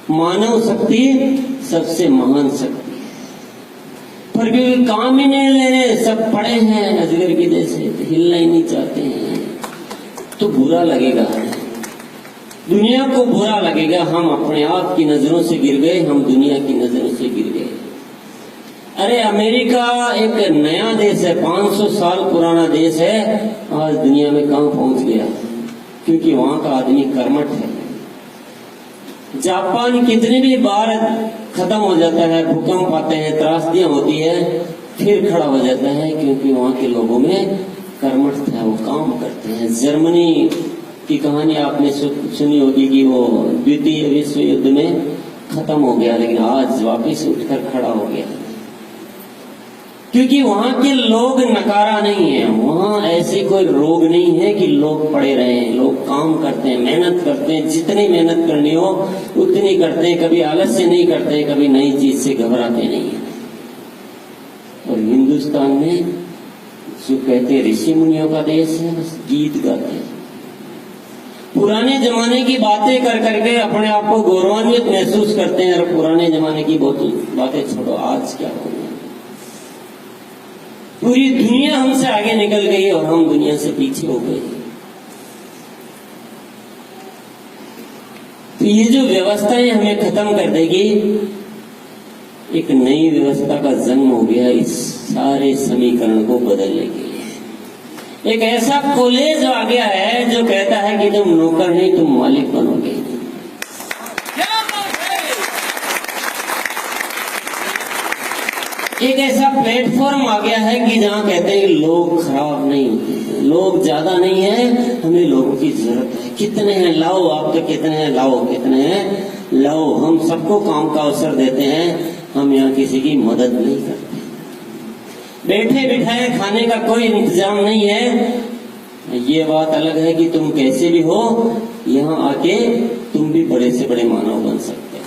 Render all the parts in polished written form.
मानव शक्ति सबसे महान शक्ति है, पर क्योंकि काम ही नहीं ले रहे, सब पड़े हैं अजगर की जैसे, हिलना ही नहीं चाहते हैं, तो बुरा लगेगा, दुनिया को बुरा लगेगा। हम अपने आप की नजरों से गिर गए, हम दुनिया की नजरों से गिर गए। अरे अमेरिका एक नया देश है, 500 साल पुराना देश है, आज दुनिया में कहां पहुंच गया? क्योंकि वहां का आदमी कर्मठ है। जापान कितनी भी बार खत्म हो जाता है, भूकंप आते हैं, त्रासदियां होती है, फिर खड़ा हो जाता है, क्योंकि वहां के लोगों में कर्मठ है, वो काम करते हैं। जर्मनी की कहानी आपने सुनी होगी कि वो द्वितीय विश्व युद्ध में खत्म हो गया, लेकिन आज वापस उठकर खड़ा हो गया, क्योंकि वहां के लोग नकारा नहीं है। वहां ऐसी कोई रोग नहीं है कि लोग पड़े रहे, लोग काम करते हैं, मेहनत करते हैं, जितनी मेहनत करनी हो उतनी करते हैं, कभी आलस्य नहीं करते, कभी नई चीज से घबराते नहीं है। और हिंदुस्तान में जो कहते हैं ऋषि मुनियों का देश है, बस गीत गाते हैं, पुराने जमाने की बातें कर करके अपने आप को गौरवान्वित महसूस करते हैं। और पुराने जमाने की बातें छोड़ो, आज क्या हो, पूरी दुनिया हमसे आगे निकल गई और हम दुनिया से पीछे हो गए। तो ये जो व्यवस्थाएं हमें खत्म कर देगी, एक नई व्यवस्था का जन्म हो गया इस सारे समीकरण को बदलने के लिए। एक ऐसा कॉलेज आ गया है जो कहता है कि तुम नौकर नहीं, तुम मालिक बनोगे। एक ऐसा प्लेटफॉर्म आ गया है कि जहां कहते हैं कि लोग खराब नहीं होते, लोग ज्यादा नहीं है, हमें लोगों की जरूरत है। कितने हैं लाओ, आप तो कितने हैं लाओ, कितने हैं लाओ। हम सबको काम का अवसर देते हैं, हम यहाँ किसी की मदद नहीं करते। बैठे बिठाए खाने का कोई इंतजाम नहीं है। ये बात अलग है कि तुम कैसे भी हो, यहाँ आके तुम भी बड़े से बड़े मानव बन सकते हो।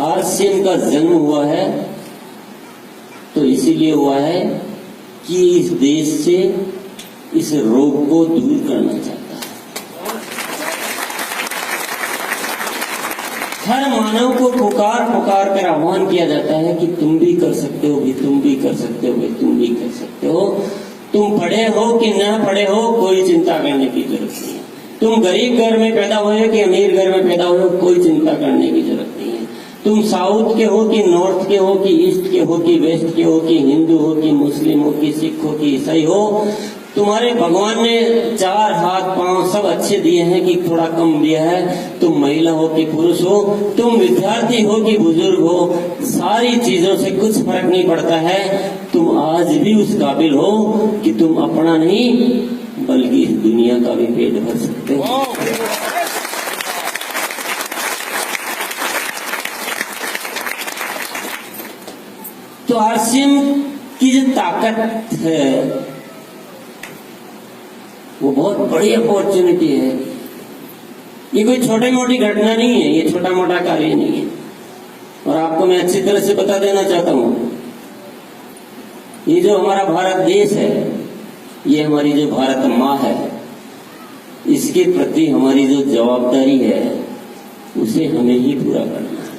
आरसीएम का जन्म हुआ है तो इसीलिए हुआ है कि इस देश से इस रोग को दूर करना चाहता है। हर मानव को पुकार पुकार कर आह्वान किया जाता है कि तुम भी कर सकते हो, भी तुम भी कर सकते हो, भी तुम भी कर सकते हो। तुम पढ़े हो कि न पढ़े हो, कोई चिंता करने की जरूरत नहीं है। तुम गरीब घर में पैदा हुए कि अमीर घर में पैदा हुए, कोई चिंता करने की जरूरत नहीं है। तुम साउथ के हो कि नॉर्थ के हो कि ईस्ट के हो कि वेस्ट के हो कि हिंदू हो कि मुस्लिम हो कि सिख हो कि ईसाई हो, तुम्हारे भगवान ने 4 हाथ पांव सब अच्छे दिए हैं कि थोड़ा कम दिया है। तुम महिला हो कि पुरुष हो, तुम विद्यार्थी हो कि बुजुर्ग हो, सारी चीजों से कुछ फर्क नहीं पड़ता है। तुम आज भी उस काबिल हो कि तुम अपना नहीं बल्कि इस दुनिया का भी पेट भर सकते हो। तो आरसीएम की जो ताकत है वो बहुत बड़ी अपॉर्चुनिटी है। ये कोई छोटी मोटी घटना नहीं है, ये छोटा मोटा कार्य नहीं है। और आपको मैं अच्छी तरह से बता देना चाहता हूं, ये जो हमारा भारत देश है, ये हमारी जो भारत माँ है, इसके प्रति हमारी जो जवाबदारी है उसे हमें ही पूरा करना है।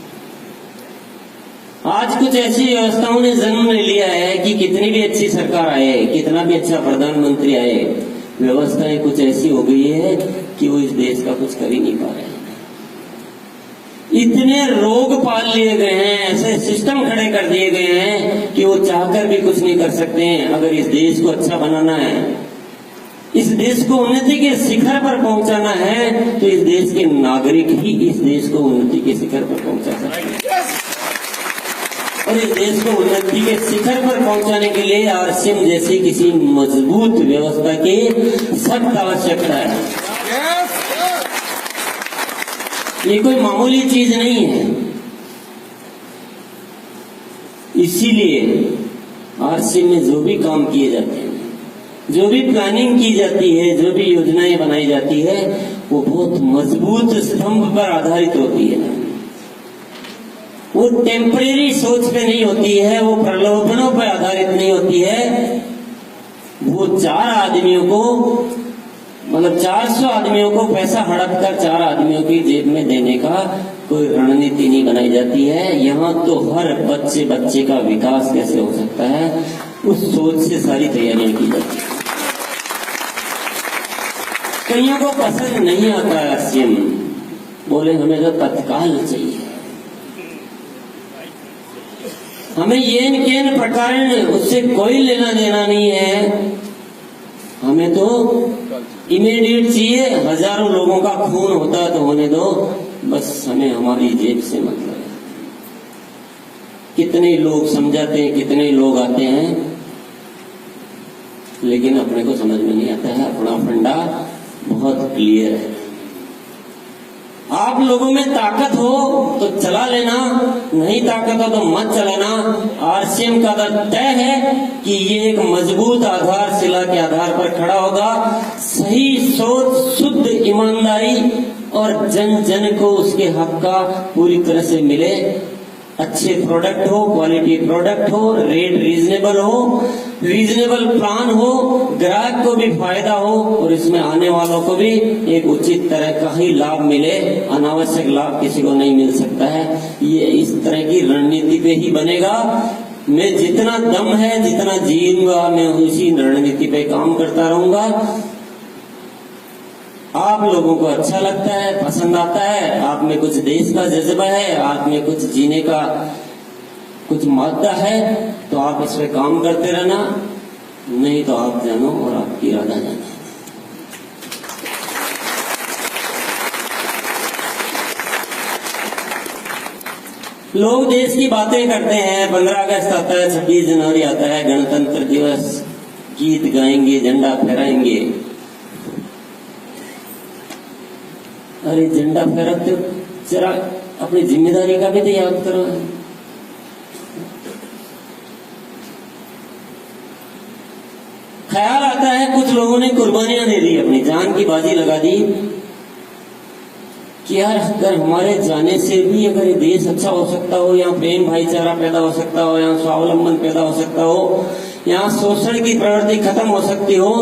आज कुछ ऐसी व्यवस्थाओं ने जन्म ले लिया है कि कितनी भी अच्छी सरकार आए, कितना भी अच्छा प्रधानमंत्री आए, व्यवस्थाएं कुछ ऐसी हो गई है कि वो इस देश का कुछ कर ही नहीं पा रहे हैं। इतने रोग पाल लिए गए हैं, ऐसे सिस्टम खड़े कर दिए गए हैं कि वो चाहकर भी कुछ नहीं कर सकते हैं। अगर इस देश को अच्छा बनाना है, इस देश को उन्नति के शिखर पर पहुंचाना है, तो इस देश के नागरिक ही इस देश को उन्नति के शिखर पर पहुंचा सकते हैं। और इस देश को उन्नति के शिखर पर पहुंचाने के लिए आरसीएम जैसी किसी मजबूत व्यवस्था की सख्त आवश्यकता है। ये कोई मामूली चीज नहीं है। इसीलिए आरसीएम में जो भी काम किए जाते हैं, जो भी प्लानिंग की जाती है, जो भी योजनाएं बनाई जाती है, वो बहुत मजबूत स्तंभ पर आधारित होती है। वो टेम्परेरी सोच पे नहीं होती है, वो प्रलोभनों पर आधारित नहीं होती है। 4 आदमियों को, मतलब 400 आदमियों को पैसा हड़प कर 4 आदमियों की जेब में देने का कोई रणनीति नहीं बनाई जाती है। यहाँ तो हर बच्चे का विकास कैसे हो सकता है, उस सोच से सारी तैयारियां की जाती है। कईयों को पसंद नहीं आता है आरसीएम, बोले हमें तो तत्काल चाहिए, हमें येन केन प्रकार उससे कोई लेना देना नहीं है, हमें तो इमीडिएट चाहिए। हजारों लोगों का खून होता है तो होने दो, बस हमें हमारी जेब से मतलब है। कितने लोग समझाते हैं, कितने लोग आते हैं, लेकिन अपने को समझ में नहीं आता है। अपना फंडा बहुत क्लियर है। आप लोगों में ताकत हो तो चला लेना, नहीं ताकत हो तो मत चलाना। आरसीएम का तय है कि ये एक मजबूत आधारशिला के आधार पर खड़ा होगा। सही सोच, शुद्ध ईमानदारी और जन जन को उसके हक का पूरी तरह से मिले। अच्छे प्रोडक्ट हो, क्वालिटी प्रोडक्ट हो, रेट रीजनेबल हो, रीजनेबल प्लान हो, ग्राहक को भी फायदा हो और इसमें आने वालों को भी एक उचित तरह का ही लाभ मिले। अनावश्यक लाभ किसी को नहीं मिल सकता है। ये इस तरह की रणनीति पे ही बनेगा। मैं जितना दम है, जितना जीऊंगा, मैं उसी रणनीति पे काम करता रहूंगा। आप लोगों को अच्छा लगता है, पसंद आता है, आप में कुछ देश का जज्बा है, आप में कुछ जीने का कुछ मादा है, तो आप इस पे काम करते रहना, नहीं तो आप जानो और आपकी इरादा जाने। लोग देश की बातें करते हैं, 15 अगस्त आता है, 26 जनवरी आता है, गणतंत्र दिवस, गीत गाएंगे, झंडा फहराएंगे। अरे झंडा फहराते जरा अपनी जिम्मेदारी का भी तो याद करो। ख्याल आता है कुछ लोगों ने कुर्बानियां दे दी, अपनी जान की बाजी लगा दी कि यार अगर हमारे जाने से भी अगर ये देश अच्छा हो सकता हो, यहाँ प्रेम भाईचारा पैदा हो सकता हो, यहाँ स्वावलंबन पैदा हो सकता हो, यहाँ शोषण की प्रवृत्ति खत्म हो सकती हो,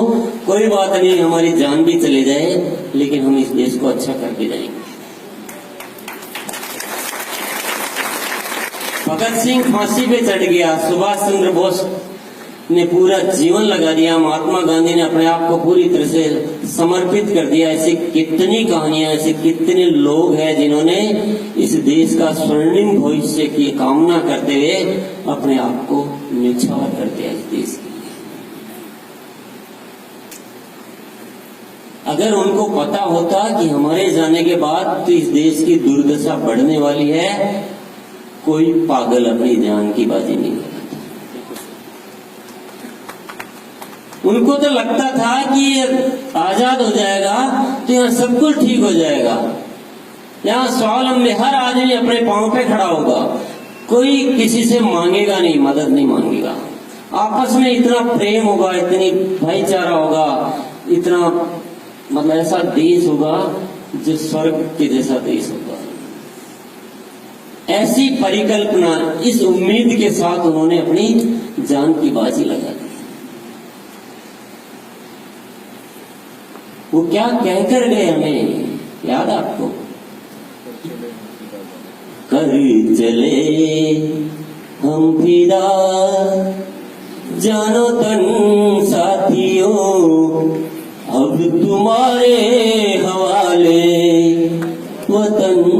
कोई बात नहीं, हमारी जान भी चले जाए लेकिन हम इस देश को अच्छा करके जाएंगे। भगत सिंह फांसी पे चढ़ गया, सुभाष चंद्र बोस ने पूरा जीवन लगा दिया, महात्मा गांधी ने अपने आप को पूरी तरह से समर्पित कर दिया। ऐसी कितनी कहानियां, ऐसे कितने लोग हैं जिन्होंने इस देश का स्वर्णिम भविष्य की कामना करते हुए अपने आप को न्यौछावर कर दिया इस देश के लिए। अगर उनको पता होता कि हमारे जाने के बाद तो इस देश की दुर्दशा बढ़ने वाली है, कोई पागल अपनी जान की बाजी नहीं लगाता। उनको तो लगता था कि ये आजाद हो जाएगा तो यहाँ सब कुछ ठीक हो जाएगा, यहाँ स्वावलंबी हर आदमी अपने पांव पे खड़ा होगा, कोई किसी से मांगेगा नहीं, मदद नहीं मांगेगा, आपस में इतना प्रेम होगा, इतनी भाईचारा होगा, इतना मतलब ऐसा देश होगा जो स्वर्ग के जैसा देश होगा। ऐसी परिकल्पना, इस उम्मीद के साथ उन्होंने अपनी जान की बाजी लगा दी। वो क्या कहकर गए हमें याद आपको? कर चले हम फिदा जानो तन साथियों, अब तुम्हारे